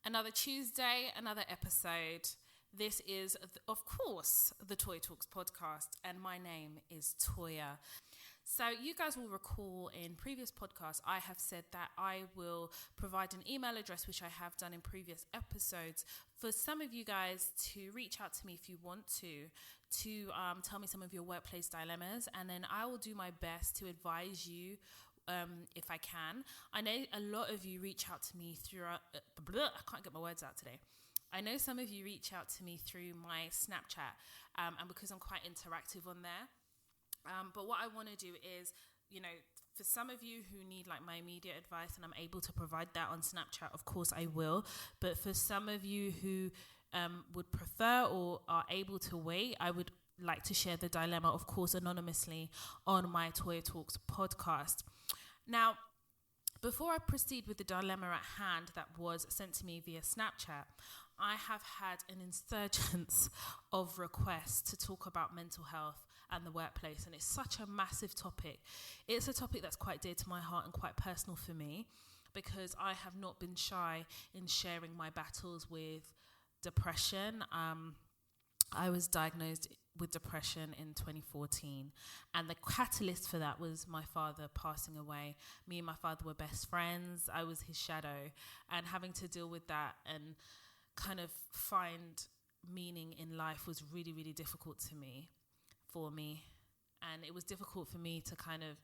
Another Tuesday, another episode. This is, of course, the Toy Talks podcast, and my name is Toya. So you guys will recall in previous podcasts, I have said that I will provide an email address, which I have done in previous episodes, for some of you guys to reach out to me if you want to tell me some of your workplace dilemmas, and then I will do my best to advise you if I can. I know a lot of you reach out to me through, I can't get my words out today. I know some of you reach out to me through my Snapchat, and because I'm quite interactive on there. But what I want to do is, for some of you who need like my immediate advice and I'm able to provide that on Snapchat, of course I will. But for some of you who would prefer or are able to wait, I would like to share the dilemma, of course, anonymously on my Toy Talks podcast. Now, before I proceed with the dilemma at hand that was sent to me via Snapchat, I have had an insurgence of requests to talk about mental health and the workplace, and it's such a massive topic. It's a topic that's quite dear to my heart and quite personal for me, because I have not been shy in sharing my battles with depression. I was diagnosed with depression in 2014, and the catalyst for that was my father passing away. Me and my father were best friends. I was his shadow, and having to deal with that and kind of find meaning in life was really, really difficult for me. And it was difficult for me to kind of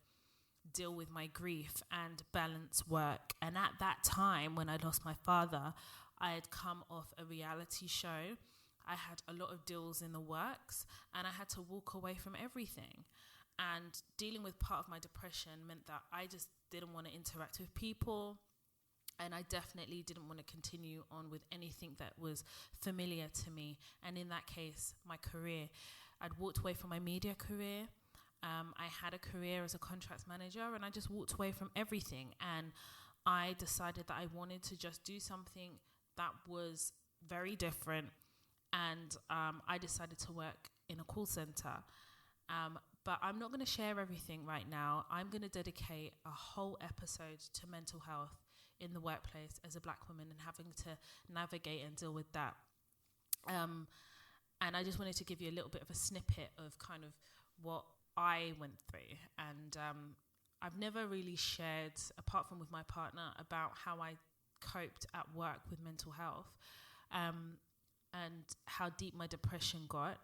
deal with my grief and balance work. And at that time, when I lost my father, I had come off a reality show. I had a lot of deals in the works, and I had to walk away from everything. And dealing with part of my depression meant that I just didn't want to interact with people, and I definitely didn't want to continue on with anything that was familiar to me. And in that case, my career. I'd walked away from my media career. I had a career as a contracts manager, and I just walked away from everything. And I decided that I wanted to just do something that was very different. And I decided to work in a call center. But I'm not going to share everything right now. I'm going to dedicate a whole episode to mental health in the workplace as a Black woman and having to navigate and deal with that. And I just wanted to give you a little bit of a snippet of kind of what I went through. And I've never really shared, apart from with my partner, about how I coped at work with mental health. And how deep my depression got,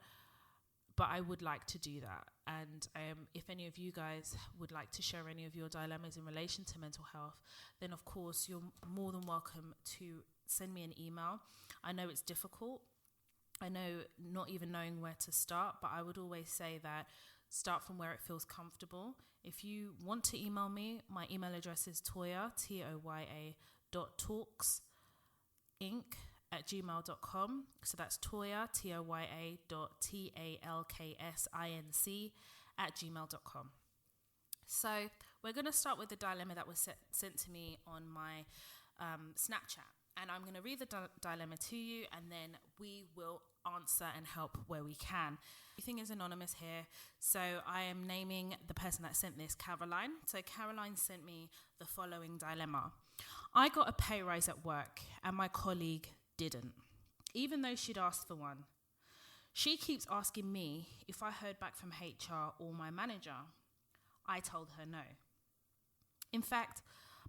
but I would like to do that. And if any of you guys would like to share any of your dilemmas in relation to mental health, then of course you're more than welcome to send me an email. I know it's difficult. I know not even knowing where to start, but I would always say that start from where it feels comfortable. If you want to email me, my email address is Toya, Toya, .talksinc@gmail.com. So that's Toya, Toya.talksinc@gmail.com. So we're going to start with the dilemma that was sent to me on my Snapchat. And I'm going to read the dilemma to you, and then we will answer and help where we can. Everything is anonymous here, so I am naming the person that sent this Caroline. So Caroline sent me the following dilemma. I got a pay rise at work, and my colleague didn't, even though she'd asked for one. She keeps asking me if I heard back from HR or my manager. I told her no. In fact,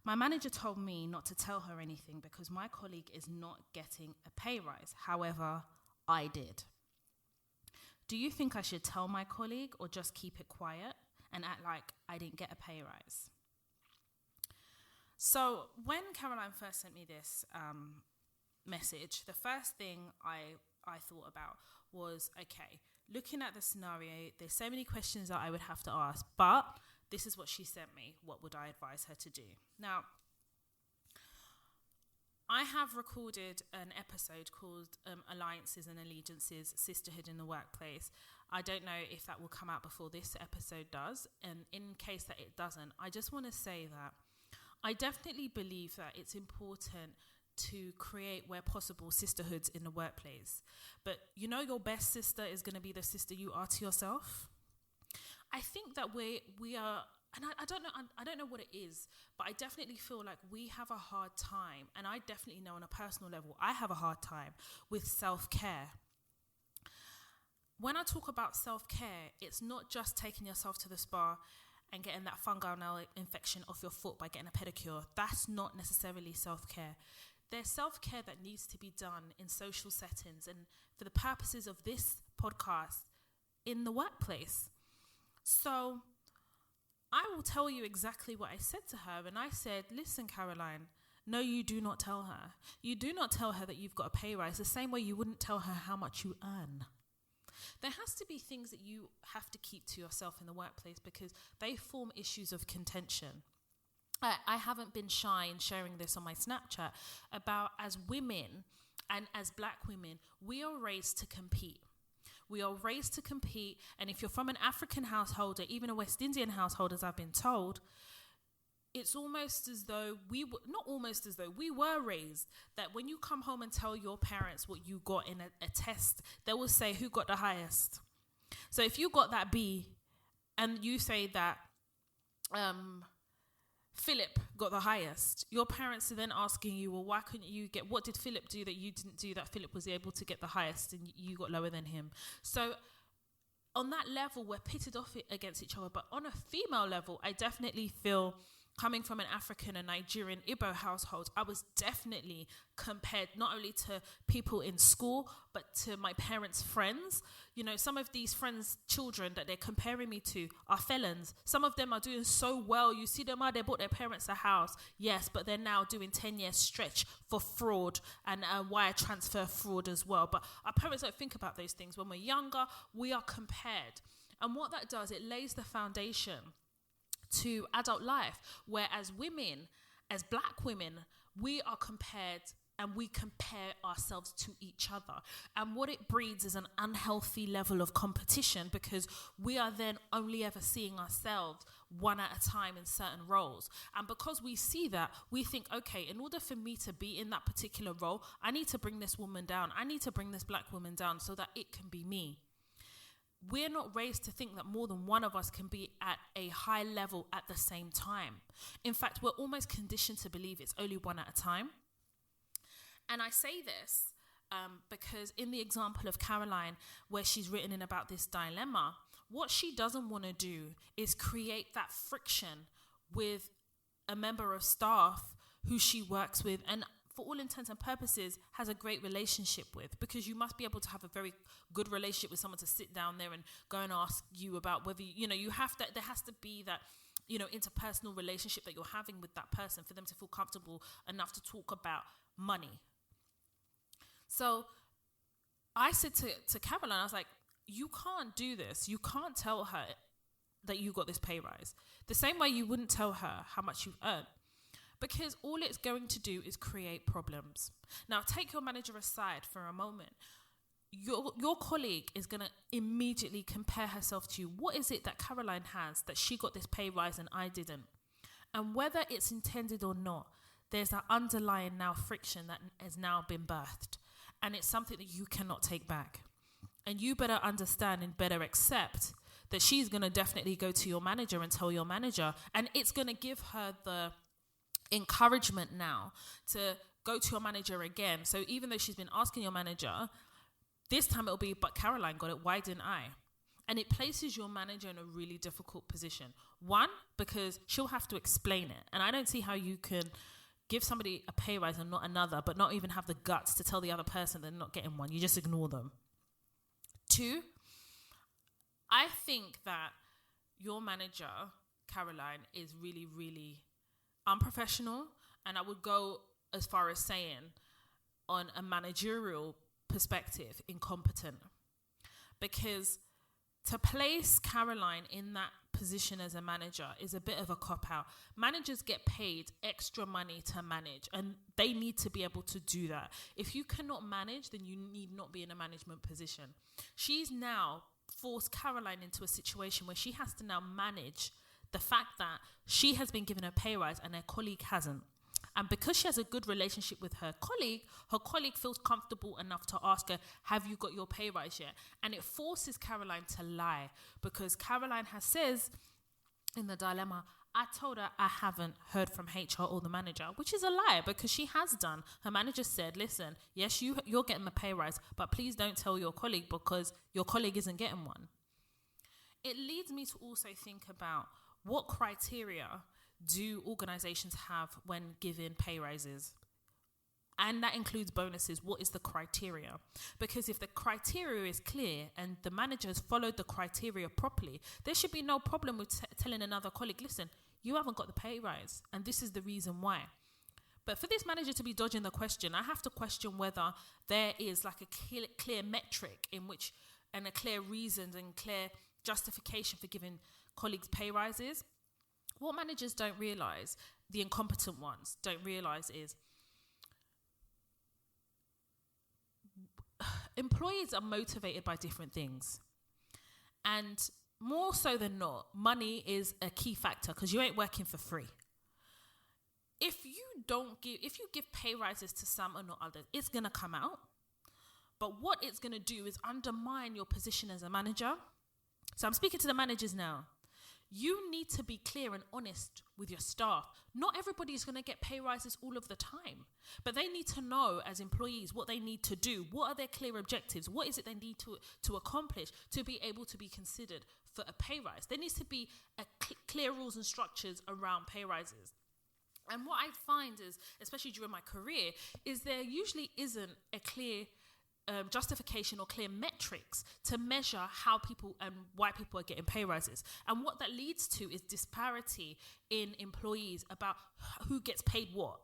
my manager told me not to tell her anything because my colleague is not getting a pay rise. However, I did. Do you think I should tell my colleague or just keep it quiet and act like I didn't get a pay rise? So when Caroline first sent me this message, the first thing I thought about was, okay, looking at the scenario, there's so many questions that I would have to ask, but this is what she sent me. What would I advise her to do? Now, I have recorded an episode called Alliances and Allegiances, Sisterhood in the Workplace. I don't know if that will come out before this episode does. And in case that it doesn't, I just want to say that I definitely believe that it's important to create, where possible, sisterhoods in the workplace. But your best sister is going to be the sister you are to yourself. I think that we are and I don't know what it is, but I definitely feel like we have a hard time, and I definitely know on a personal level, I have a hard time with self-care. When I talk about self-care, it's not just taking yourself to the spa and getting that fungal infection off your foot by getting a pedicure. That's not necessarily self-care. There's self-care that needs to be done in social settings, and for the purposes of this podcast, in the workplace. So I will tell you exactly what I said to her. And I said, listen, Caroline, no, you do not tell her. You do not tell her that you've got a pay rise the same way you wouldn't tell her how much you earn. There has to be things that you have to keep to yourself in the workplace because they form issues of contention. I haven't been shy in sharing this on my Snapchat about, as women and as black women, we are raised to compete. We are raised to compete, and if you're from an African household or even a West Indian household, as I've been told, it's almost as though we were raised that when you come home and tell your parents what you got in a test, they will say who got the highest. So if you got that B and you say that Philip got the highest, your parents are then asking you, well, why couldn't you get, what did Philip do that you didn't do that Philip was able to get the highest and you got lower than him? So on that level, we're pitted off against each other. But on a female level, I definitely feel, coming from an African and Nigerian Igbo household, I was definitely compared not only to people in school, but to my parents' friends. You know, some of these friends' children that they're comparing me to are felons. Some of them are doing so well. You see them, they bought their parents a house. Yes, but they're now doing 10 years stretch for fraud and wire transfer fraud as well. But our parents don't think about those things. When we're younger, we are compared. And what that does, it lays the foundation to adult life, where as women, as black women, we are compared and we compare ourselves to each other. And what it breeds is an unhealthy level of competition because we are then only ever seeing ourselves one at a time in certain roles. And because we see that, we think, okay, in order for me to be in that particular role, I need to bring this woman down. I need to bring this black woman down so that it can be me. We're not raised to think that more than one of us can be at a high level at the same time. In fact, we're almost conditioned to believe it's only one at a time. And I say this because in the example of Caroline, where she's written in about this dilemma, what she doesn't want to do is create that friction with a member of staff who she works with and for all intents and purposes, has a great relationship with, because you must be able to have a very good relationship with someone to sit down there and go and ask you about whether, you have that, there has to be that, interpersonal relationship that you're having with that person for them to feel comfortable enough to talk about money. So I said to Caroline, I was like, you can't do this. You can't tell her that you got this pay rise. The same way you wouldn't tell her how much you've earned. Because all it's going to do is create problems. Now, take your manager aside for a moment. Your colleague is going to immediately compare herself to you. What is it that Caroline has that she got this pay rise and I didn't? And whether it's intended or not, there's that underlying now friction that has now been birthed. And it's something that you cannot take back. And you better understand and better accept that she's going to definitely go to your manager and tell your manager. And it's going to give her the encouragement now to go to your manager again. So even though she's been asking your manager, this time it'll be, but Caroline got it, why didn't I? And it places your manager in a really difficult position. One, because she'll have to explain it. And I don't see how you can give somebody a pay rise and not another, but not even have the guts to tell the other person they're not getting one. You just ignore them. Two, I think that your manager, Caroline, is really, really unprofessional, and I would go as far as saying, on a managerial perspective, incompetent. Because to place Caroline in that position as a manager is a bit of a cop-out. Managers get paid extra money to manage, and they need to be able to do that. If you cannot manage, then you need not be in a management position. She's now forced Caroline into a situation where she has to now manage the fact that she has been given a pay rise and her colleague hasn't. And because she has a good relationship with her colleague feels comfortable enough to ask her, have you got your pay rise yet? And it forces Caroline to lie, because Caroline says in the dilemma. I told her I haven't heard from HR or the manager, which is a lie because she has done. Her manager said, listen, yes, you're getting a pay rise, but please don't tell your colleague because your colleague isn't getting one. It leads me to also think about what criteria do organizations have when giving pay rises? And that includes bonuses. What is the criteria? Because if the criteria is clear and the manager has followed the criteria properly, there should be no problem with telling another colleague, listen, you haven't got the pay rise and this is the reason why. But for this manager to be dodging the question, I have to question whether there is like a clear metric in which, and a clear reason and clear justification for giving colleagues pay rises. What managers don't realise, the incompetent ones don't realise, is employees are motivated by different things. And more so than not, money is a key factor because you ain't working for free. If you give pay rises to some or not others, it's going to come out. But what it's going to do is undermine your position as a manager. So I'm speaking to the managers now. You need to be clear and honest with your staff. Not everybody is going to get pay rises all of the time, but they need to know as employees what they need to do. What are their clear objectives? What is it they need to accomplish to be able to be considered for a pay rise? There needs to be clear rules and structures around pay rises. And what I find is, especially during my career, is there usually isn't a clear justification or clear metrics to measure how people and why people are getting pay rises. And what that leads to is disparity in employees about who gets paid what.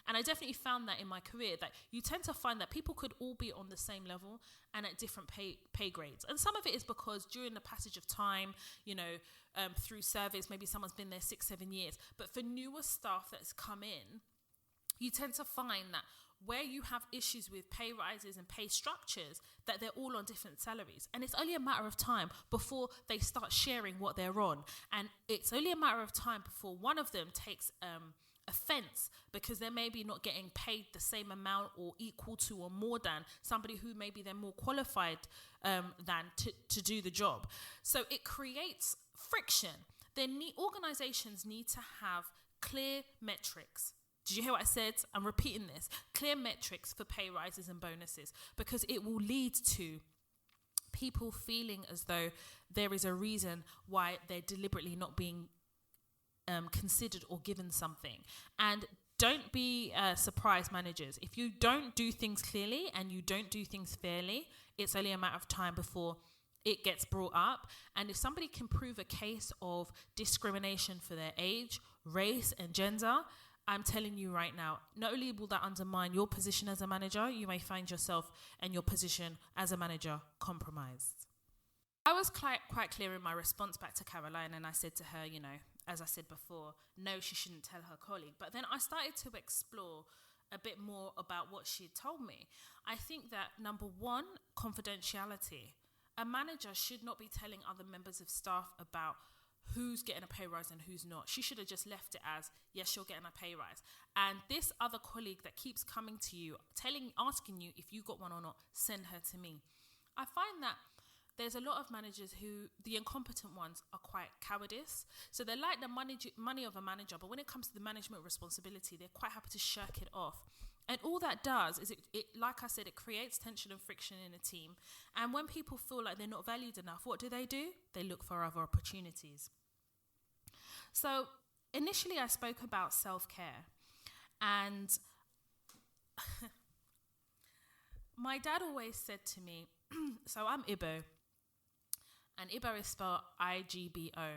And I definitely found that in my career, that you tend to find that people could all be on the same level and at different pay grades. And some of it is because during the passage of time, through service, maybe someone's been there 6-7 years. But for newer staff that's come in, you tend to find that where you have issues with pay rises and pay structures, that they're all on different salaries. And it's only a matter of time before they start sharing what they're on. And it's only a matter of time before one of them takes offense because they're maybe not getting paid the same amount or equal to or more than somebody who maybe they're more qualified than to do the job. So it creates friction. Organizations need to have clear metrics. Did you hear what I said? I'm repeating this. Clear metrics for pay rises and bonuses, because it will lead to people feeling as though there is a reason why they're deliberately not being considered or given something. And don't be surprised, managers. If you don't do things clearly and you don't do things fairly, it's only a matter of time before it gets brought up. And if somebody can prove a case of discrimination for their age, race, and gender, I'm telling you right now, not only will that undermine your position as a manager, you may find yourself and your position as a manager compromised. I was quite clear in my response back to Caroline, and I said to her, as I said before, no, she shouldn't tell her colleague. But then I started to explore a bit more about what she had told me. I think that, number one, confidentiality. A manager should not be telling other members of staff about who's getting a pay rise and who's not. She should have just left it as, yes, you're getting a pay rise. And this other colleague that keeps coming to you, asking you if you got one or not, send her to me. I find that there's a lot of managers who, the incompetent ones, are quite cowardice. So they like the money of a manager, but when it comes to the management responsibility, they're quite happy to shirk it off. And all that does is, it like I said, it creates tension and friction in a team. And when people feel like they're not valued enough, what do? They look for other opportunities. So initially I spoke about self-care. And my dad always said to me, so I'm Igbo, and Igbo is spelled I-G-B-O.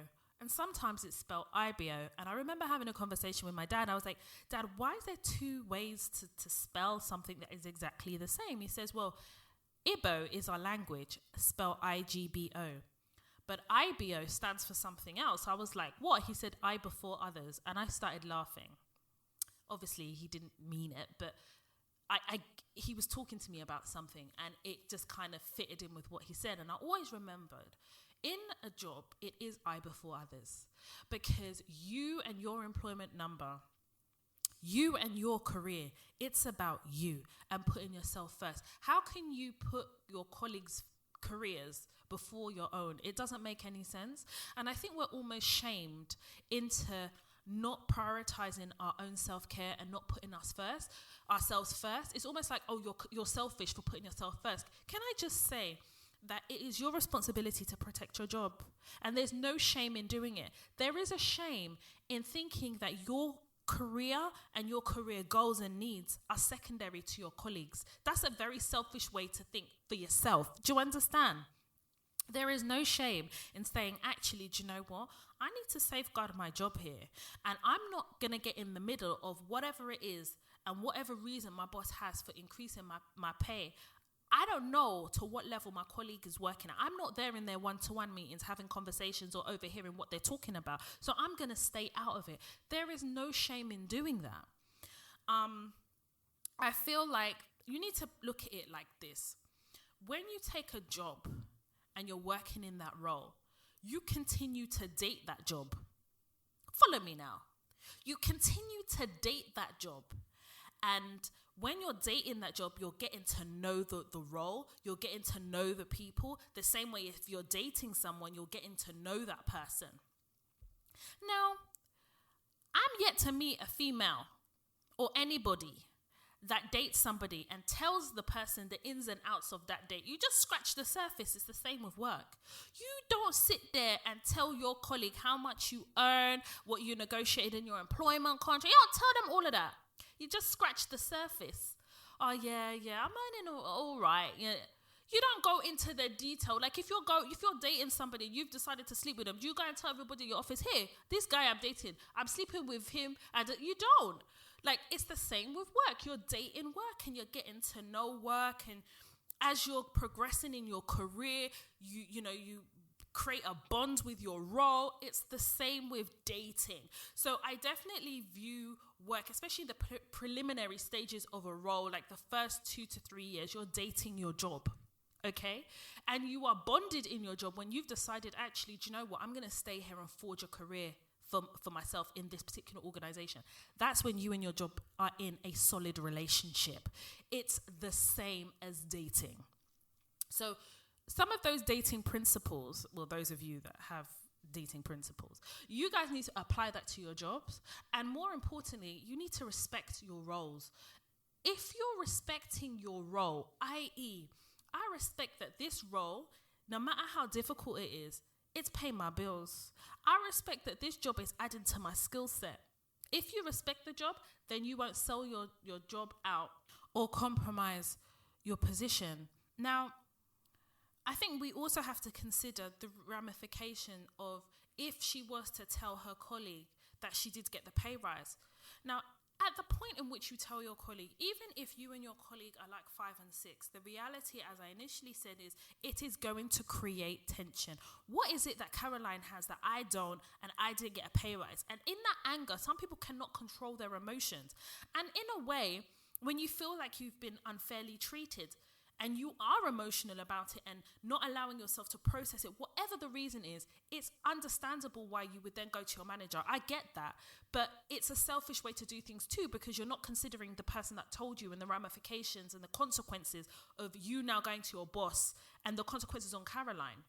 And sometimes it's spelled IBO. And I remember having a conversation with my dad. I was like, Dad, why is there two ways to spell something that is exactly the same? He says, well, Igbo is our language, spelled I-G-B-O. But IBO stands for something else. I was like, what? He said, I before others. And I started laughing. Obviously, he didn't mean it, but he was talking to me about something, and it just kind of fitted in with what he said. And I always remembered, in a job, it is I before others, because you and your employment number, you and your career, it's about you and putting yourself first. How can you put your colleagues' careers before your own. It doesn't make any sense. And I think we're almost shamed into not prioritizing our own self-care and not putting ourselves first. It's almost like, oh, you're selfish for putting yourself first. Can I just say that it is your responsibility to protect your job? And there's no shame in doing it. There is a shame in thinking that your career and your career goals and needs are secondary to your colleagues. That's a very selfish way to think for yourself. Do you understand? There is no shame in saying, actually, do you know what? I need to safeguard my job here. And I'm not going to get in the middle of whatever it is and whatever reason my boss has for increasing my pay. I don't know to what level my colleague is working at. I'm not there in their one-to-one meetings having conversations or overhearing what they're talking about. So I'm going to stay out of it. There is no shame in doing that. I feel like you need to look at it like this. When you take a job and you're working in that role, you continue to date that job. Follow me now. You continue to date that job. And when you're dating that job, you're getting to know the role. You're getting to know the people. The same way if you're dating someone, you're getting to know that person. Now, I'm yet to meet a female or anybody that dates somebody and tells the person the ins and outs of that date. You just scratch the surface. It's the same with work. You don't sit there and tell your colleague how much you earn, what you negotiated in your employment contract. You don't tell them all of that. You just scratch the surface. Oh, yeah, I'm earning all right. Yeah. You don't go into the detail. Like if you're dating somebody, you've decided to sleep with them, you go and tell everybody in your office, hey, this guy I'm dating, I'm sleeping with him. And you don't. Like, it's the same with work. You're dating work and you're getting to know work. And as you're progressing in your career, you create a bond with your role. It's the same with dating. So I definitely view work, especially the preliminary stages of a role, like the first 2 to 3 years, you're dating your job. Okay? And you are bonded in your job when you've decided, actually, do you know what? I'm going to stay here and forge a career for myself in this particular organization. That's when you and your job are in a solid relationship. It's the same as dating. So some of those dating principles, well, those of you that have dating principles, you guys need to apply that to your jobs. And more importantly, you need to respect your roles. If you're respecting your role, i.e., I respect that this role, no matter how difficult it is, it's paying my bills. I respect that this job is adding to my skill set. If you respect the job, then you won't sell your job out or compromise your position. Now, I think we also have to consider the ramification of if she was to tell her colleague that she did get the pay rise. Now, at the point in which you tell your colleague, even if you and your colleague are like 5 and 6, the reality, as I initially said, is it is going to create tension. What is it that Caroline has that I don't, and I didn't get a pay rise? And in that anger, some people cannot control their emotions. And in a way, when you feel like you've been unfairly treated, and you are emotional about it and not allowing yourself to process it, whatever the reason is, it's understandable why you would then go to your manager. I get that. But it's a selfish way to do things too, because you're not considering the person that told you and the ramifications and the consequences of you now going to your boss and the consequences on Caroline.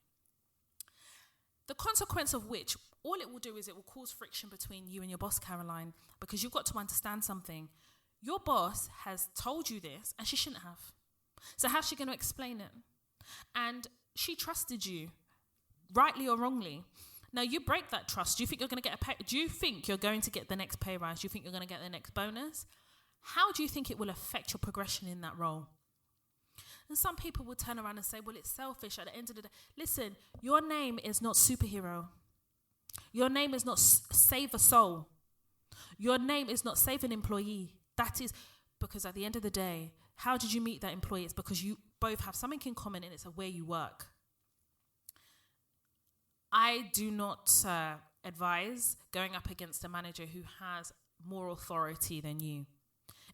The consequence of which, all it will do is it will cause friction between you and your boss, Caroline, because you've got to understand something. Your boss has told you this and she shouldn't have. So how's she going to explain it? And she trusted you, rightly or wrongly. Now you break that trust. Do you think you're going to get do you think you're going to get the next pay rise? Do you think you're going to get the next bonus? How do you think it will affect your progression in that role? And some people will turn around and say, well, it's selfish at the end of the day. Listen, your name is not superhero. Your name is not save a soul. Your name is not save an employee. That is because at the end of the day, how did you meet that employee? It's because you both have something in common, and it's where you work. I do not advise going up against a manager who has more authority than you,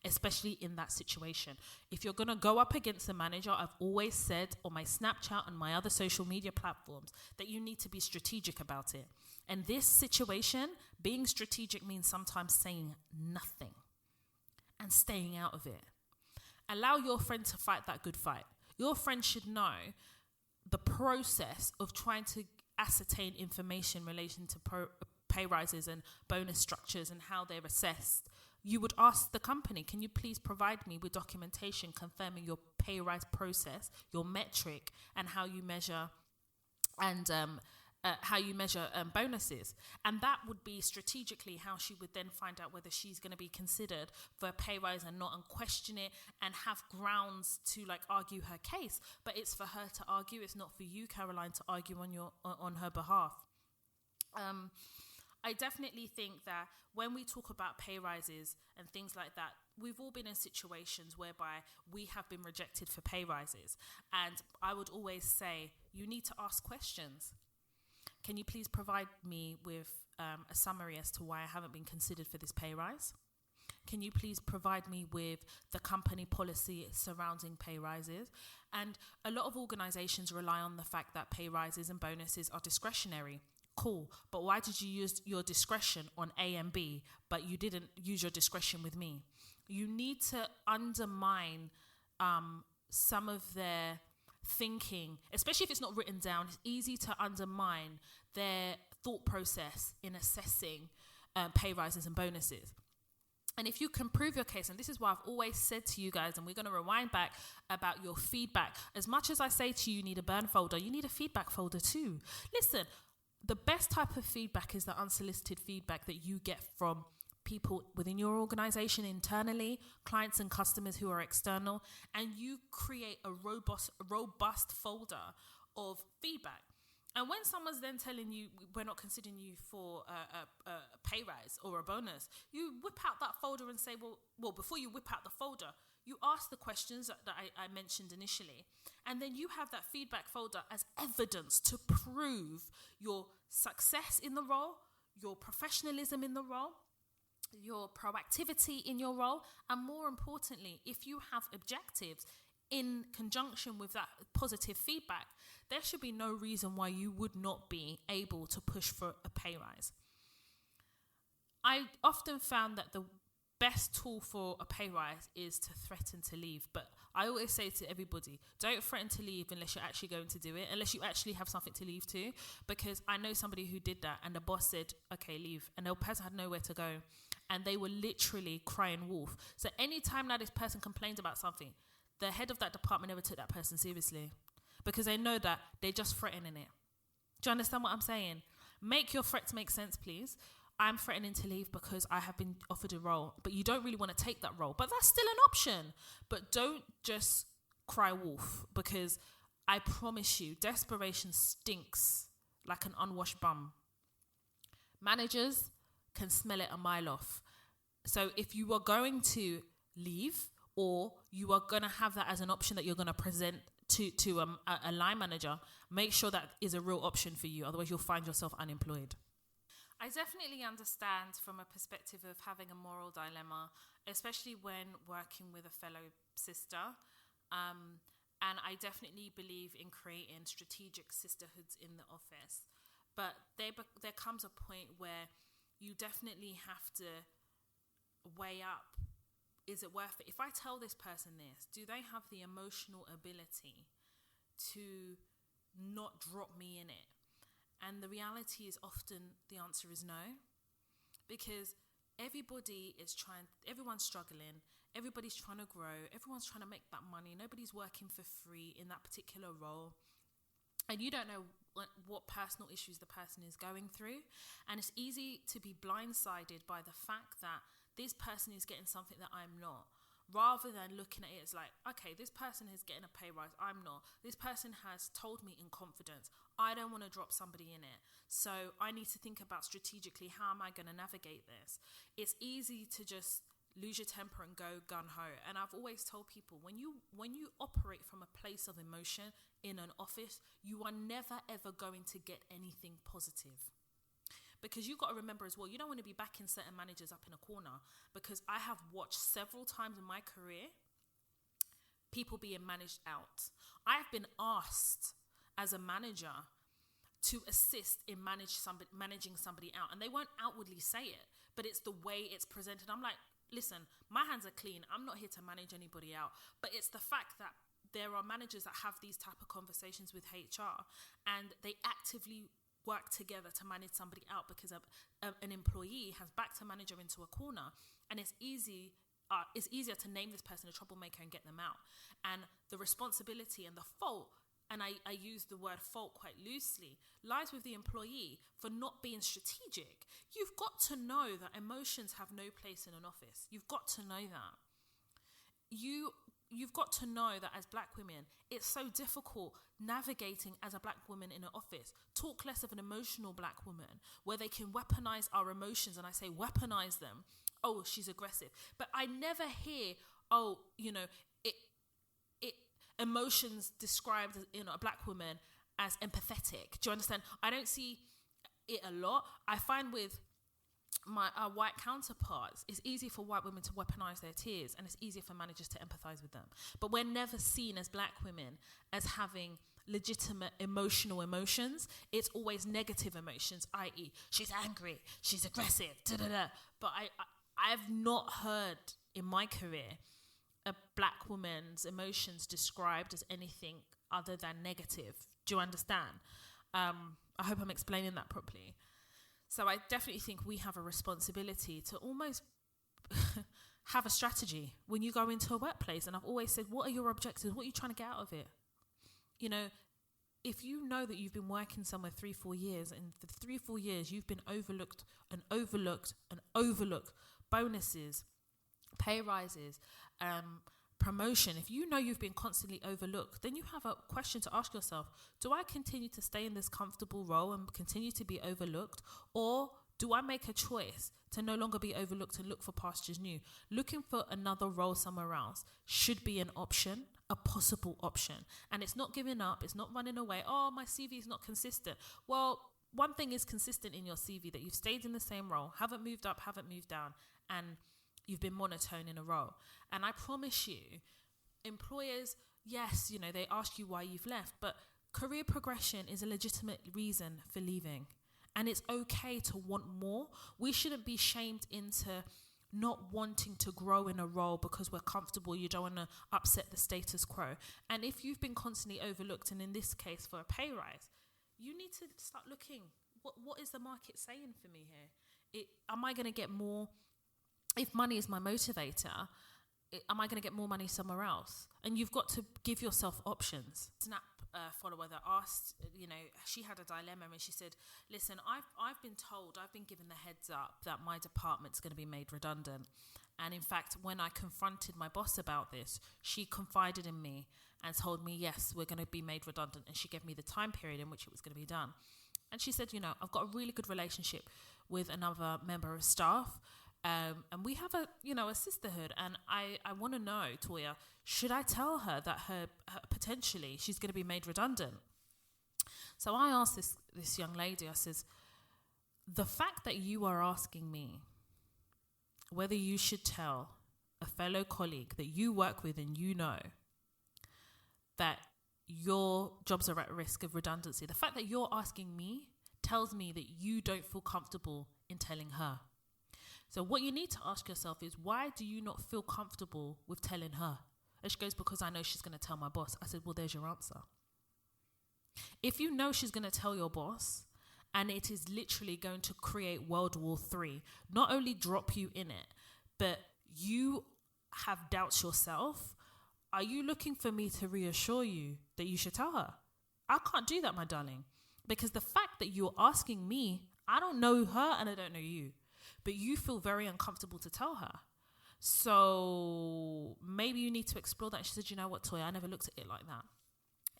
especially in that situation. If you're going to go up against a manager, I've always said on my Snapchat and my other social media platforms that you need to be strategic about it. And this situation, being strategic means sometimes saying nothing and staying out of it. Allow your friend to fight that good fight. Your friend should know the process of trying to ascertain information in relation to pay rises and bonus structures and how they're assessed, you would ask the company, can you please provide me with documentation confirming your pay rise process, your metric, and how you measure bonuses. And that would be strategically how she would then find out whether she's going to be considered for a pay rise and not, and question it and have grounds to argue her case. But it's for her to argue. It's not for you, Caroline, to argue on her behalf. I definitely think that when we talk about pay rises and things like that, we've all been in situations whereby we have been rejected for pay rises. And I would always say, you need to ask questions. Can you please provide me with a summary as to why I haven't been considered for this pay rise? Can you please provide me with the company policy surrounding pay rises? And a lot of organizations rely on the fact that pay rises and bonuses are discretionary. Cool, but why did you use your discretion on A and B, but you didn't use your discretion with me? You need to undermine some of their thinking, especially if it's not written down. It's easy to undermine their thought process in assessing pay rises and bonuses. And if you can prove your case, and this is what I've always said to you guys, and we're going to rewind back about your feedback. As much as I say to you, you need a burn folder, you need a feedback folder too. Listen, the best type of feedback is the unsolicited feedback that you get from people within your organization internally, clients and customers who are external, and you create a robust folder of feedback. And when someone's then telling you, we're not considering you for a pay rise or a bonus, you whip out that folder and say, well, before you whip out the folder, you ask the questions that I mentioned initially. And then you have that feedback folder as evidence to prove your success in the role, your professionalism in the role, your proactivity in your role, and more importantly, if you have objectives in conjunction with that positive feedback, there should be no reason why you would not be able to push for a pay rise. I often found that the best tool for a pay rise is to threaten to leave. But I always say to everybody, don't threaten to leave unless you're actually going to do it, unless you actually have something to leave to. Because I know somebody who did that and the boss said, okay, leave. And the person had nowhere to go. And they were literally crying wolf. So anytime now this person complained about something, the head of that department never took that person seriously. Because they know that they're just threatening it. Do you understand what I'm saying? Make your threats make sense, please. I'm threatening to leave because I have been offered a role, but you don't really want to take that role. But that's still an option. But don't just cry wolf, because I promise you, desperation stinks like an unwashed bum. Managers can smell it a mile off. So if you are going to leave, or you are going to have that as an option that you're going to present to a line manager, make sure that is a real option for you. Otherwise, you'll find yourself unemployed. I definitely understand from a perspective of having a moral dilemma, especially when working with a fellow sister. And I definitely believe in creating strategic sisterhoods in the office. But there comes a point where you definitely have to weigh up, is it worth it? If I tell this person this, do they have the emotional ability to not drop me in it? And the reality is often the answer is no, because everyone's struggling, everybody's trying to grow, everyone's trying to make that money, nobody's working for free in that particular role. And you don't know what personal issues the person is going through. And it's easy to be blindsided by the fact that this person is getting something that I'm not, rather than looking at it as like, okay, this person is getting a pay rise, I'm not. This person has told me in confidence, I don't want to drop somebody in it. So I need to think about strategically, how am I going to navigate this? It's easy to just lose your temper and go gung-ho. And I've always told people, when you operate from a place of emotion in an office, you are never ever going to get anything positive. Because you've got to remember as well, you don't want to be backing certain managers up in a corner, because I have watched several times in my career people being managed out. I have been asked as a manager to assist in managing somebody out, and they won't outwardly say it, but it's the way it's presented. I'm like, listen, my hands are clean. I'm not here to manage anybody out, but it's the fact that there are managers that have these type of conversations with HR, and they actively work together to manage somebody out because an employee has backed a manager into a corner, and it's easier to name this person a troublemaker and get them out. And the responsibility and the fault, and I use the word fault quite loosely, lies with the employee for not being strategic. You've got to know that emotions have no place in an office. You've got to know that. You've got to know that as black women, it's so difficult navigating as a black woman in an office. Talk less of an emotional black woman where they can weaponize our emotions, and I say weaponize them. Oh, she's aggressive. But I never hear, emotions described as, a black woman as empathetic. Do you understand? I don't see it a lot. I find with my white counterparts, it's easy for white women to weaponize their tears, and it's easier for managers to empathize with them. But we're never seen as black women as having legitimate emotions. It's always negative emotions, i.e. she's angry, she's aggressive, da-da-da. But I've not heard in my career a black woman's emotions described as anything other than negative. Do you understand? I hope I'm explaining that properly. So I definitely think we have a responsibility to almost have a strategy when you go into a workplace. And I've always said, what are your objectives? What are you trying to get out of it? If you know that you've been working somewhere 3-4 years, and for 3-4 years you've been overlooked, bonuses, pay rises, promotion, if you know you've been constantly overlooked, then you have a question to ask yourself: do I continue to stay in this comfortable role and continue to be overlooked, or do I make a choice to no longer be overlooked and look for pastures new? Looking for another role somewhere else should be an option, a possible option. And it's not giving up, it's not running away. Oh, my CV is not consistent. Well, one thing is consistent in your CV, that you've stayed in the same role, haven't moved up, haven't moved down, and you've been monotone in a role. And I promise you, employers, yes, they ask you why you've left, but career progression is a legitimate reason for leaving. And it's okay to want more. We shouldn't be shamed into not wanting to grow in a role because we're comfortable. You don't want to upset the status quo. And if you've been constantly overlooked, and in this case for a pay rise, you need to start looking. What is the market saying for me here? Am I going to get more? If money is my motivator, am I going to get more money somewhere else? And you've got to give yourself options. Snap follower that asked, she had a dilemma, and she said, listen, I've been given the heads up that my department's going to be made redundant. And in fact, when I confronted my boss about this, she confided in me and told me, yes, we're going to be made redundant. And she gave me the time period in which it was going to be done. And she said, I've got a really good relationship with another member of staff. And we have a sisterhood, and I want to know, Toya, should I tell her that her potentially she's going to be made redundant? So I asked this young lady, I says, the fact that you are asking me whether you should tell a fellow colleague that you work with and that your jobs are at risk of redundancy, the fact that you're asking me tells me that you don't feel comfortable in telling her. So what you need to ask yourself is, why do you not feel comfortable with telling her? And she goes, because I know she's going to tell my boss. I said, well, there's your answer. If you know she's going to tell your boss, and it is literally going to create World War III, not only drop you in it, but you have doubts yourself, are you looking for me to reassure you that you should tell her? I can't do that, my darling. Because the fact that you're asking me, I don't know her and I don't know you. But you feel very uncomfortable to tell her. So maybe you need to explore that. She said, you know what, Toya, I never looked at it like that.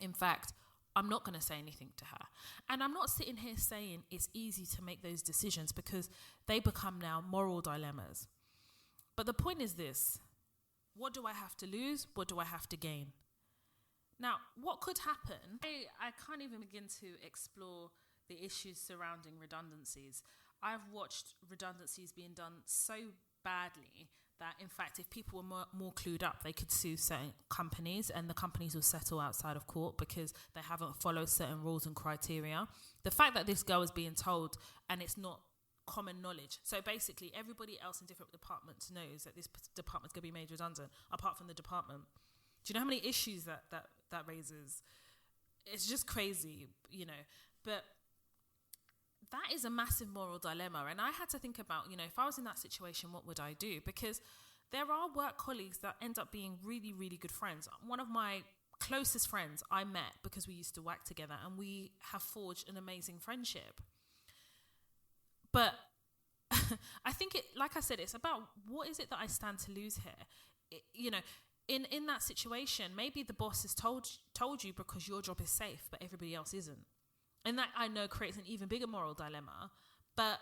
In fact, I'm not going to say anything to her. And I'm not sitting here saying it's easy to make those decisions, because they become now moral dilemmas. But the point is this: what do I have to lose? What do I have to gain? Now, what could happen? I can't even begin to explore the issues surrounding redundancies. I've watched redundancies being done so badly that, in fact, if people were more clued up, they could sue certain companies, and the companies will settle outside of court because they haven't followed certain rules and criteria. The fact that this girl is being told, and it's not common knowledge. So basically, everybody else in different departments knows that this department's going to be made redundant, apart from the department. Do you know how many issues that raises? It's just crazy, But that is a massive moral dilemma. And I had to think about, if I was in that situation, what would I do? Because there are work colleagues that end up being really, really good friends. One of my closest friends I met because we used to work together, and we have forged an amazing friendship. But I think like I said, it's about what is it that I stand to lose here? In that situation, maybe the boss has told you because your job is safe, but everybody else isn't. And that, I know, creates an even bigger moral dilemma. But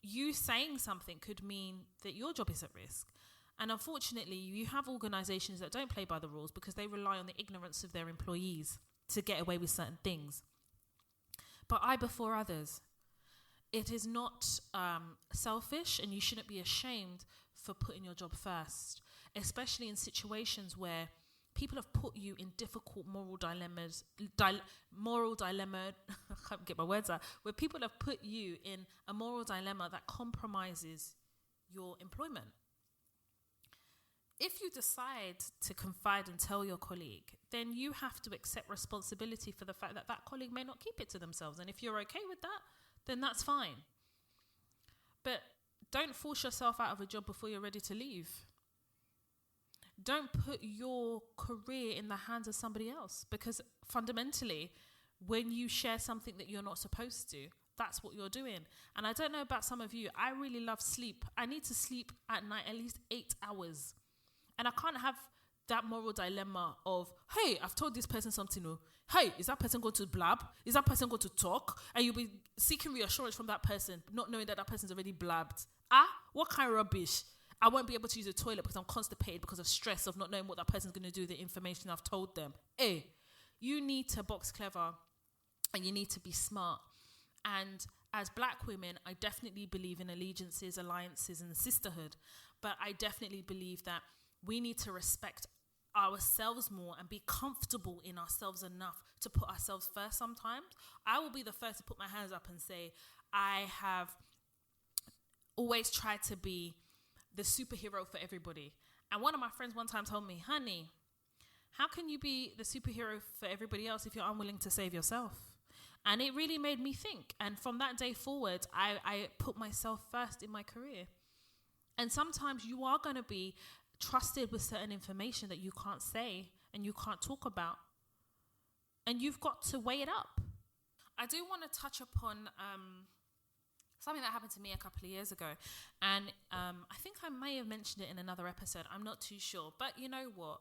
you saying something could mean that your job is at risk. And unfortunately, you have organizations that don't play by the rules because they rely on the ignorance of their employees to get away with certain things. But I before others. It is not selfish, and you shouldn't be ashamed for putting your job first, especially in situations where people have put you in difficult moral dilemmas. I can't get my words out. Where people have put you in a moral dilemma that compromises your employment. If you decide to confide and tell your colleague, then you have to accept responsibility for the fact that that colleague may not keep it to themselves. And if you're okay with that, then that's fine. But don't force yourself out of a job before you're ready to leave. Don't put your career in the hands of somebody else, because fundamentally, when you share something that you're not supposed to, that's what you're doing. And I don't know about some of you, I really love sleep. I need to sleep at night at least 8 hours. And I can't have that moral dilemma of, hey, I've told this person something. Hey, is that person going to blab? Is that person going to talk? And you'll be seeking reassurance from that person, not knowing that that person's already blabbed. What kind of rubbish? I won't be able to use the toilet because I'm constipated because of stress of not knowing what that person's going to do with the information I've told them. Hey, you need to box clever and you need to be smart. And as black women, I definitely believe in allegiances, alliances, and sisterhood. But I definitely believe that we need to respect ourselves more and be comfortable in ourselves enough to put ourselves first sometimes. I will be the first to put my hands up and say, I have always tried to be the superhero for everybody. And one of my friends one time told me, honey, how can you be the superhero for everybody else if you're unwilling to save yourself? And it really made me think. And from that day forward, I put myself first in my career. And sometimes you are going to be trusted with certain information that you can't say and you can't talk about. And you've got to weigh it up. I do want to touch upon something that happened to me a couple of years ago. And I think I may have mentioned it in another episode. I'm not too sure. But you know what?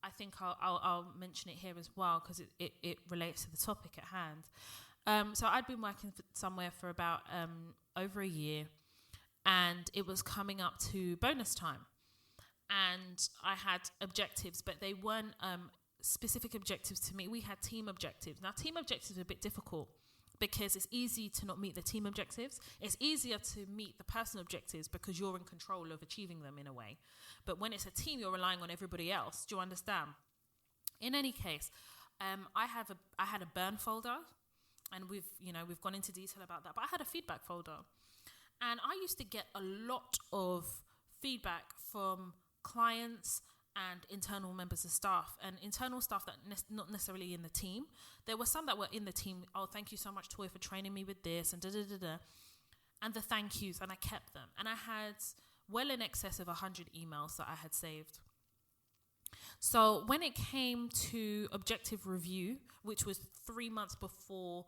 I think I'll mention it here as well because it relates to the topic at hand. So I'd been working somewhere for about over a year. And it was coming up to bonus time. And I had objectives, but they weren't specific objectives to me. We had team objectives. Now, team objectives are a bit difficult because it's easy to not meet the team objectives. It's easier to meet the personal objectives because you're in control of achieving them in a way. But when it's a team, you're relying on everybody else. Do you understand? In any case, I had a burn folder, and we've gone into detail about that. But I had a feedback folder, and I used to get a lot of feedback from clients and internal members of staff, and internal staff that not necessarily in the team. There were some that were in the team. Oh, thank you so much, Toy, for training me with this, and and the thank yous, and I kept them. And I had well in excess of 100 emails that I had saved. So when it came to objective review, which was 3 months before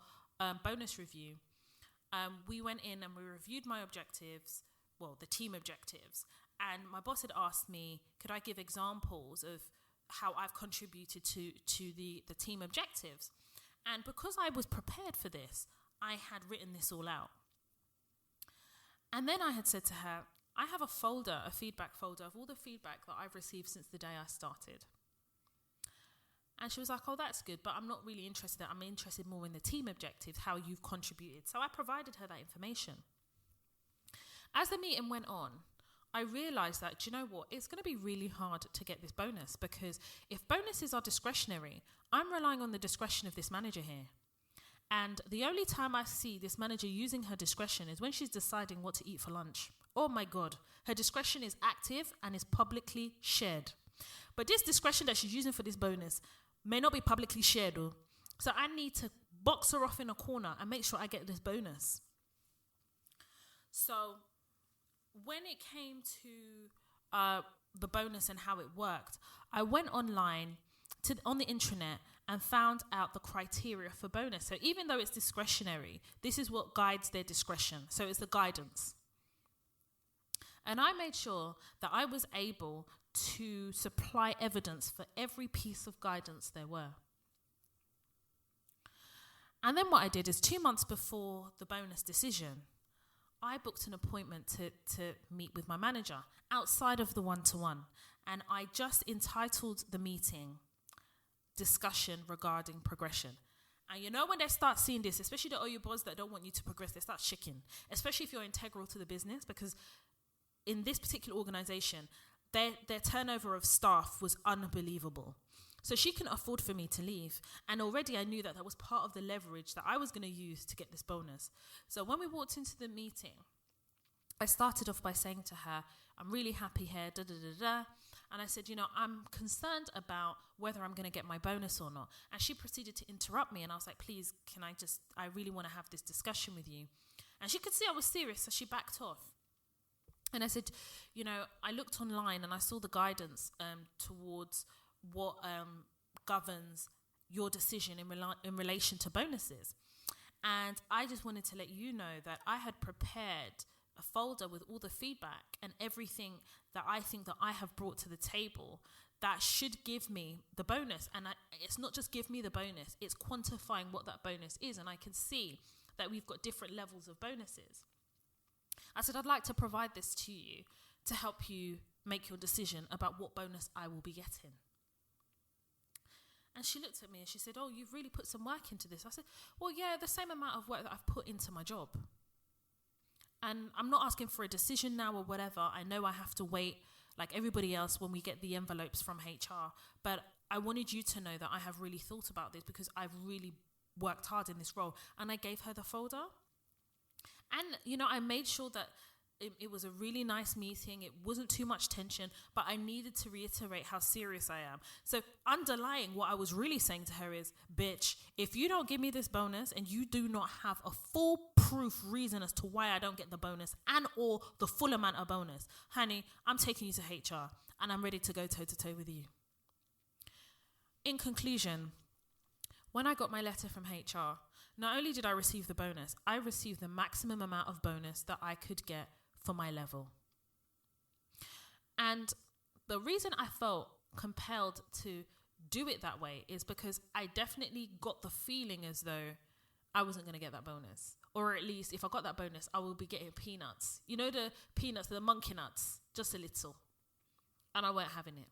bonus review, we went in and we reviewed my objectives, the team objectives. And my boss had asked me, could I give examples of how I've contributed to the team objectives? And because I was prepared for this, I had written this all out. And then I had said to her, I have a feedback folder of all the feedback that I've received since the day I started. And she was like, oh, that's good, but I'm not really interested in that. I'm interested more in the team objectives, how you've contributed. So I provided her that information. As the meeting went on, I realised that, do you know what? It's going to be really hard to get this bonus because if bonuses are discretionary, I'm relying on the discretion of this manager here. And the only time I see this manager using her discretion is when she's deciding what to eat for lunch. Oh my God, her discretion is active and is publicly shared. But this discretion that she's using for this bonus may not be publicly shared, though. So I need to box her off in a corner and make sure I get this bonus. So when it came to the bonus and how it worked, I went online on the intranet and found out the criteria for bonus. So even though it's discretionary, this is what guides their discretion. So it's the guidance. And I made sure that I was able to supply evidence for every piece of guidance there were. And then what I did is 2 months before the bonus decision, I booked an appointment to meet with my manager outside of the one-to-one. And I just entitled the meeting discussion regarding progression. And you know when they start seeing this, especially the Oyubos that don't want you to progress, they start shaking, especially if you're integral to the business, because in this particular organization, their turnover of staff was unbelievable. So she couldn't afford for me to leave. And already I knew that was part of the leverage that I was going to use to get this bonus. So when we walked into the meeting, I started off by saying to her, I'm really happy here, And I said, I'm concerned about whether I'm going to get my bonus or not. And she proceeded to interrupt me. And I was like, please, I really want to have this discussion with you. And she could see I was serious, so she backed off. And I said, I looked online and I saw the guidance towards what governs your decision in relation to bonuses. And I just wanted to let you know that I had prepared a folder with all the feedback and everything that I think that I have brought to the table that should give me the bonus. And it's not just give me the bonus, it's quantifying what that bonus is. And I can see that we've got different levels of bonuses. I said, I'd like to provide this to you to help you make your decision about what bonus I will be getting. And she looked at me and she said, oh, you've really put some work into this. I said, well, yeah, the same amount of work that I've put into my job. And I'm not asking for a decision now or whatever. I know I have to wait like everybody else when we get the envelopes from HR. But I wanted you to know that I have really thought about this because I've really worked hard in this role. And I gave her the folder. And, I made sure that it was a really nice meeting. It wasn't too much tension, but I needed to reiterate how serious I am. So underlying what I was really saying to her is, bitch, if you don't give me this bonus and you do not have a foolproof reason as to why I don't get the bonus and or the full amount of bonus, honey, I'm taking you to HR and I'm ready to go toe-to-toe with you. In conclusion, when I got my letter from HR, not only did I receive the bonus, I received the maximum amount of bonus that I could get for my level. And the reason I felt compelled to do it that way is because I definitely got the feeling as though I wasn't going to get that bonus. Or at least if I got that bonus, I will be getting peanuts. You know the peanuts, the monkey nuts, just a little. And I weren't having it.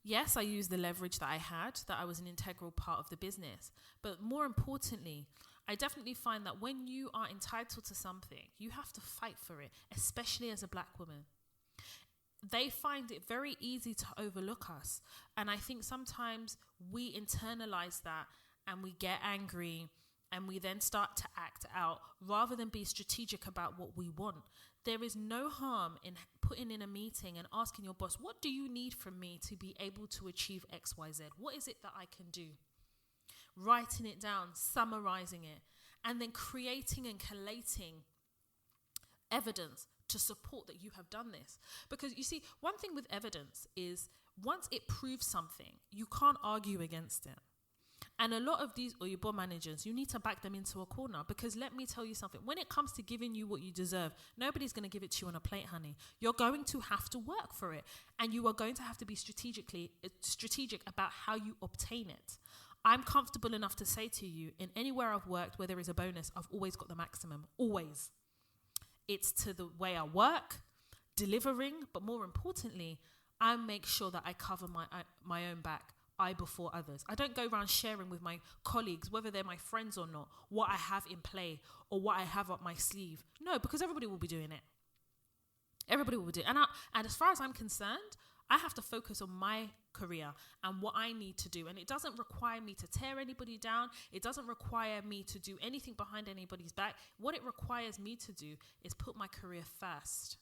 Yes, I used the leverage that I had, that I was an integral part of the business. But more importantly, I definitely find that when you are entitled to something, you have to fight for it, especially as a black woman. They find it very easy to overlook us. And I think sometimes we internalize that and we get angry and we then start to act out rather than be strategic about what we want. There is no harm in putting in a meeting and asking your boss, what do you need from me to be able to achieve X, Y, Z? What is it that I can do? Writing it down, summarizing it, and then creating and collating evidence to support that you have done this. Because you see, one thing with evidence is once it proves something, you can't argue against it. And a lot of these Oyibo managers, you need to back them into a corner because let me tell you something. When it comes to giving you what you deserve, nobody's going to give it to you on a plate, honey. You're going to have to work for it. And you are going to have to be strategic about how you obtain it. I'm comfortable enough to say to you, in anywhere I've worked where there is a bonus, I've always got the maximum. Always. It's to the way I work, delivering, but more importantly, I make sure that I cover my own back. I before others. I don't go around sharing with my colleagues, whether they're my friends or not, what I have in play or what I have up my sleeve. No, because everybody will be doing it. Everybody will do it. And as far as I'm concerned, I have to focus on my career and what I need to do. And it doesn't require me to tear anybody down. It doesn't require me to do anything behind anybody's back. What it requires me to do is put my career first.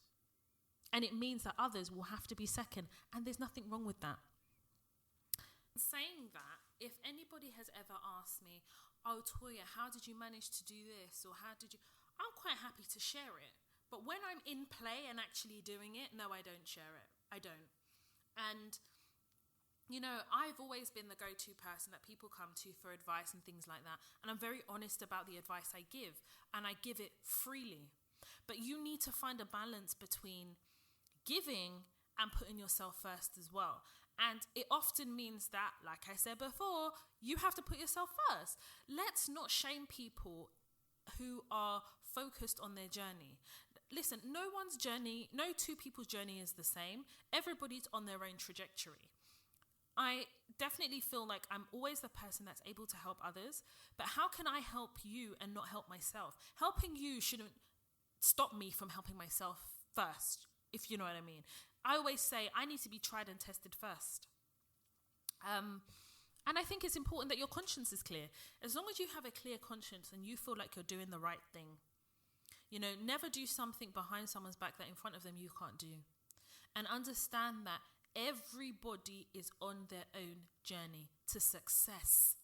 And it means that others will have to be second. And there's nothing wrong with that. Saying that, if anybody has ever asked me, oh, Toya, how did you manage to do this? Or how did you... I'm quite happy to share it. But when I'm in play and actually doing it, no, I don't share it. I don't. And, you know, I've always been the go-to person that people come to for advice and things like that. And I'm very honest about the advice I give. And I give it freely. But you need to find a balance between giving and putting yourself first as well. And it often means that, like I said before, you have to put yourself first. Let's not shame people who are focused on their journey. Listen, no two people's journey is the same. Everybody's on their own trajectory. I definitely feel like I'm always the person that's able to help others, but how can I help you and not help myself? Helping you shouldn't stop me from helping myself first, if you know what I mean. I always say I need to be tried and tested first. And I think it's important that your conscience is clear. As long as you have a clear conscience and you feel like you're doing the right thing, you know, never do something behind someone's back that in front of them you can't do. And understand that everybody is on their own journey to success.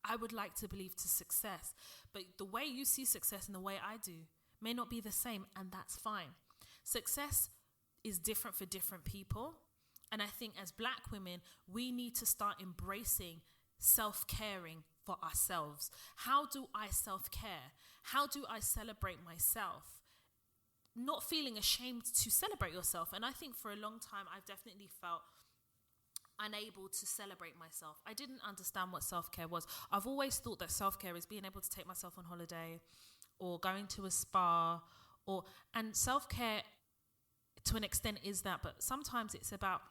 I would like to believe to success. But the way you see success and the way I do may not be the same, and that's fine. Success is different for different people. And I think as Black women, we need to start embracing self-caring for ourselves. How do I self-care? How do I celebrate myself? Not feeling ashamed to celebrate yourself. And I think for a long time, I've definitely felt unable to celebrate myself. I didn't understand what self-care was. I've always thought that self-care is being able to take myself on holiday or going to a spa, and self-care to an extent is that, but sometimes it's about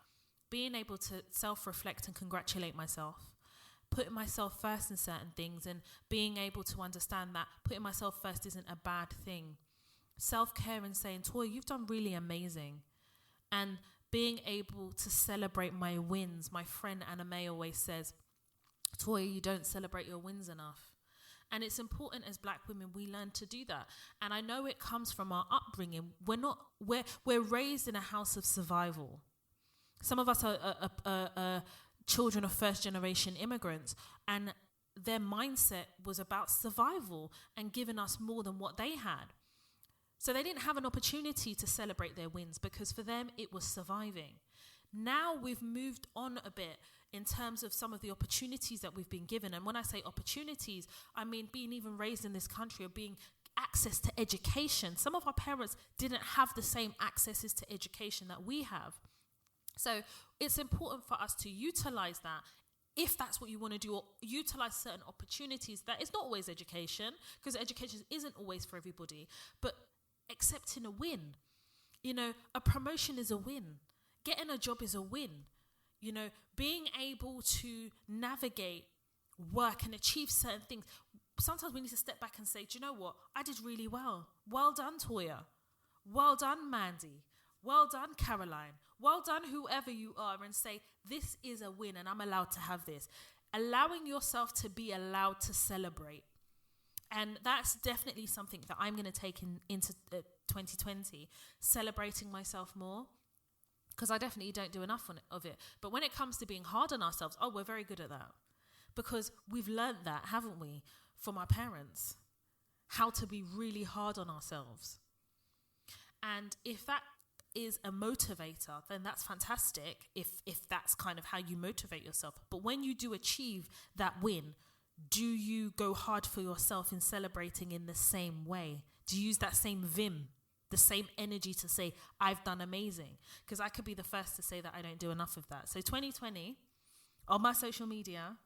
being able to self-reflect and congratulate myself, putting myself first in certain things, and being able to understand that putting myself first isn't a bad thing. Self-care and saying, Toya, you've done really amazing. And being able to celebrate my wins. My friend Anna May always says, Toya, you don't celebrate your wins enough. And it's important as Black women, we learn to do that. And I know it comes from our upbringing. We're raised in a house of survival. Some of us are children of first generation immigrants, and their mindset was about survival and giving us more than what they had. So they didn't have an opportunity to celebrate their wins because for them it was surviving. Now we've moved on a bit in terms of some of the opportunities that we've been given. And when I say opportunities, I mean being even raised in this country or being access to education. Some of our parents didn't have the same accesses to education that we have. So it's important for us to utilize that if that's what you want to do, or utilize certain opportunities. That is not always education, because education isn't always for everybody, but accepting a win. You know, a promotion is a win. Getting a job is a win. You know, being able to navigate work and achieve certain things. Sometimes we need to step back and say, do you know what? I did really well. Well done, Toya. Well done, Mandy. Well done, Caroline. Well done, whoever you are, and say, this is a win and I'm allowed to have this. Allowing yourself to be allowed to celebrate. And that's definitely something that I'm going to take into 2020, celebrating myself more. Because I definitely don't do enough of it. But when it comes to being hard on ourselves, we're very good at that. Because we've learned that, haven't we, from our parents, how to be really hard on ourselves. And if that is a motivator, then that's fantastic, if that's kind of how you motivate yourself. But when you do achieve that win, do you go hard for yourself in celebrating in the same way? Do you use that same vim, the same energy to say, I've done amazing? Because I could be the first to say that I don't do enough of that. So 2020, on my social media,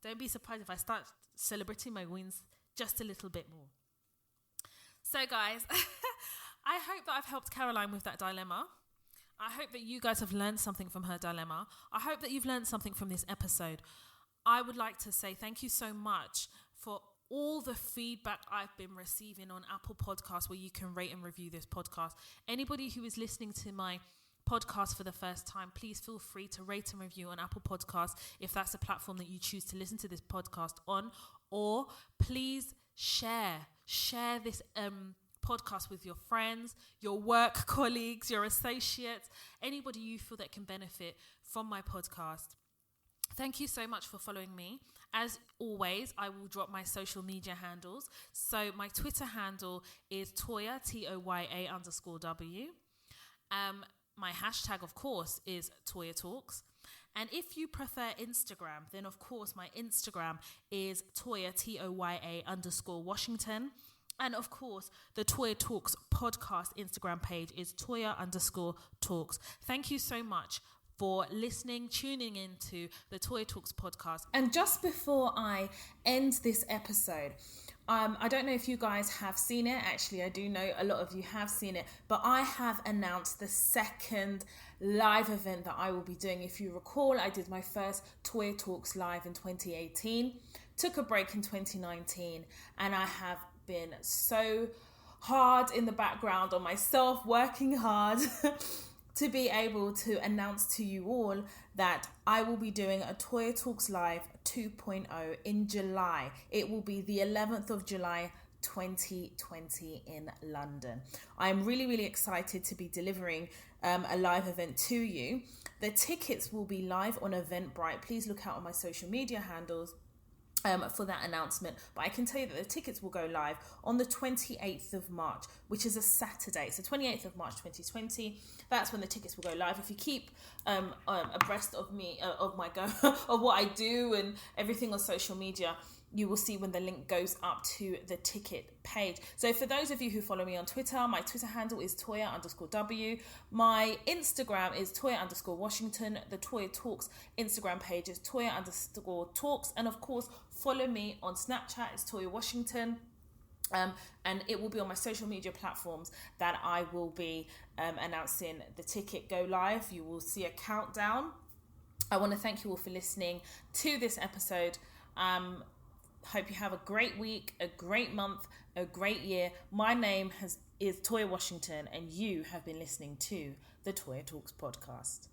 don't be surprised if I start celebrating my wins just a little bit more. So guys, I hope that I've helped Caroline with that dilemma. I hope that you guys have learned something from her dilemma. I hope that you've learned something from this episode. I would like to say thank you so much for all the feedback I've been receiving on Apple Podcasts, where you can rate and review this podcast. Anybody who is listening to my podcast for the first time, please feel free to rate and review on Apple Podcasts if that's a platform that you choose to listen to this podcast on, or please share this podcast with your friends, your work colleagues, your associates, anybody you feel that can benefit from my podcast. Thank you so much for following me. As always, I will drop my social media handles. So my Twitter handle is Toya, Toya_W. My hashtag, of course, is Toya Talks. And if you prefer Instagram, then of course my Instagram is Toya, Toya_Washington. And of course, the Toya Talks podcast Instagram page is Toya_Talks. Thank you so much for listening, tuning into the Toya Talks podcast. And just before I end this episode, I don't know if you guys have seen it. Actually, I do know a lot of you have seen it, but I have announced the second live event that I will be doing. If you recall, I did my first Toya Talks live in 2018, took a break in 2019, and I have been so hard in the background on myself, working hard to be able to announce to you all that I will be doing a Toya Talks Live 2.0 in July. It will be the 11th of July 2020 in London. I'm really, really excited to be delivering a live event to you. The tickets will be live on Eventbrite. Please look out on my social media handles for that announcement. But I can tell you that the tickets will go live on the 28th of March, which is a Saturday. So 28th of March 2020, that's when the tickets will go live. If you keep abreast of me, of what I do and everything on social media, you will see when the link goes up to the ticket page. So for those of you who follow me on Twitter, my Twitter handle is Toya_W. My Instagram is Toya_Washington. The Toya Talks Instagram page is Toya_Talks. And of course, follow me on Snapchat, it's Toya Washington. And it will be on my social media platforms that I will be announcing the ticket go live. You will see a countdown. I want to thank you all for listening to this episode. Hope you have a great week, a great month, a great year. My name is Toya Washington, and you have been listening to the Toya Talks podcast.